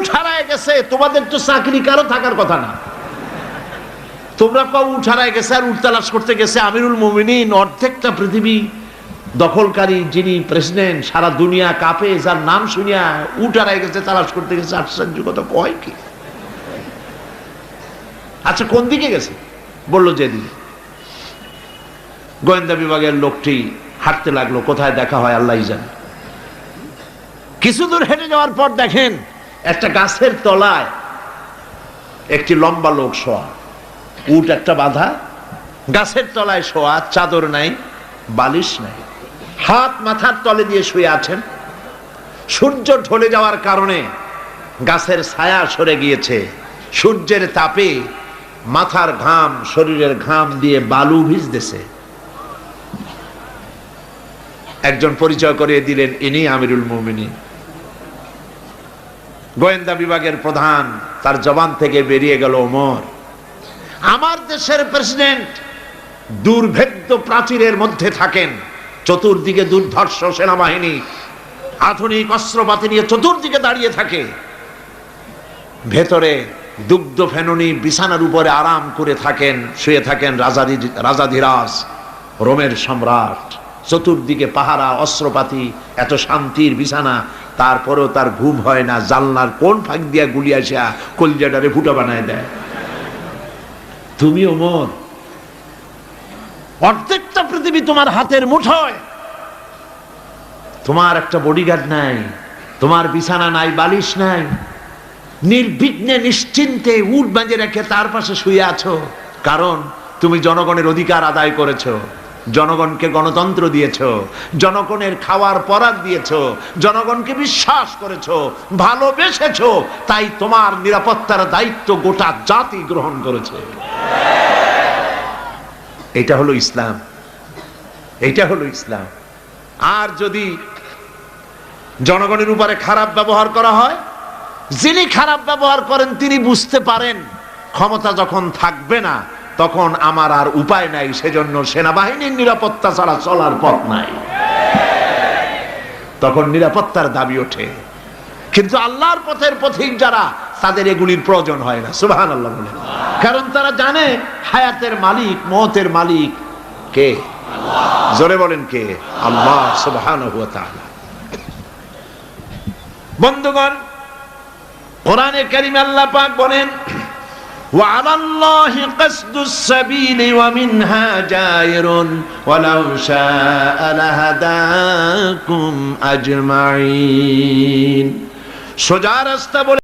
উট হারায় গেছে, তোমাদের তো চাকরি কারো থাকার কথা না। তোমরা কও উট হারায় গেছে, আর উট তালাশ করতে গেছে আমিরুল মুমিনিন, অর্ধেকটা পৃথিবী দখলকারী যিনি প্রেসিডেন্ট, সারা দুনিয়া কাঁপে, যার নাম শুনিয়া উট হারায় গেছে তালাশ করতে গেছে। আশ্চর্য কথা, কয় কি? আচ্ছা কোন দিকে গেছে? বললো যেদিকে। গোয়েন্দা বিভাগের লোকটি হাঁটতে লাগলো, কোথায় দেখা হয় আল্লাহই জানে। কিছু দূর হেঁটে যাওয়ার পর দেখেন একটা গাছের তলায় একটি লম্বা লোক শোয়া, উট একটা বাঁধা, গাছের তলায় শোয়া, চাদর নাই, বালিশ নাই, হাত মাথার তলে দিয়ে শুয়ে আছেন। সূর্য ঢলে যাওয়ার কারণে গাছের ছায়া সরে গিয়েছে, সূর্যের তাপে মাথার ঘাম, শরীরের ঘাম দিয়ে বালু ভিজতেছে। একজন পরিচয় করিয়ে দিলেন, ইনি আমিরুল মুমিনিন। গোয়েন্দা বিভাগের প্রধান, তার জবান থেকে বেরিয়ে গেল, ওমর, আমার দেশের প্রেসিডেন্ট দুর্ভেদ্য প্রাচীরের মধ্যে থাকেন, চতুর্দিকে দুর্ধর্ষ সেনাবাহিনী আধুনিক অস্ত্রপাতি নিয়ে চতুর্দিকে দাঁড়িয়ে থাকে, ভেতরে দুগ্ধ ফেননি বিছানার উপরে আরাম করে থাকেন, শুয়ে থাকেন রাজাধিরাজ রোমের সম্রাট, চতুর্দিকে পাহারা, অস্ত্রপাতি, এত শান্তির বিছানা, তারপরেও তার ঘুম হয় না। জানলার কোন ফাঁক দিয়া গুলি আসা কলজাটারে ফুটা বানায় দেয়। তুমি ওমর, অর্ধেকটা পৃথিবী তোমার হাতের মুঠোয়, তোমার একটা বডিগার্ড নাই, তোমার বিছানা নাই, বালিশ নাই, নির্বিঘ্নে নিশ্চিন্তে উট বাঁধে রেখে তার পাশে শুয়ে আছো। কারণ তুমি জনগণের অধিকার আদায় করেছো, জনগণকে গণতন্ত্র দিয়েছো, জনগণের খাওয়ার পরাগ দিয়েছো, জনগণকে বিশ্বাস করেছো, ভালোবেসেছো, তাই তোমার নিরাপত্তার দায়িত্ব গোটা জাতি গ্রহণ করেছে। এটা হলো ইসলাম, এটা হলো ইসলাম। আর যদি জনগণের উপরে খারাপ ব্যবহার করা হয়, যিনি খারাপ ব্যবহার করেন তিনি বুঝতে পারেন ক্ষমতা যখন থাকবে না তখন আমার আর উপায় নাই, সেজন্য সেনাবাহিনীর নিরাপত্তা ছাড়া চলার পথ নাই, তখন নিরাপত্তার দাবি ওঠে। কিন্তু আল্লাহর পথের পথিক যারা, তাদের এগুলির প্রয়োজন হয় না। সুবহানাল্লাহ বলেন। কারণ তারা জানে হায়াতের মালিক, মওতের মালিক কে? আল্লাহ। জোরে বলেন কে? আল্লাহ সুবহানাহু ওয়া তাআলা। বন্ধুগণ, কোরআনে কারীমে আল্লাহ পাক বলেন, ওয়া আলাল্লাহি কাসদুস সাবিলি ওয়া মিনহা জায়রুন ওয়ালাউ শাআ লাহাদাকুম আজমাইন। সোজা রাস্তা বলে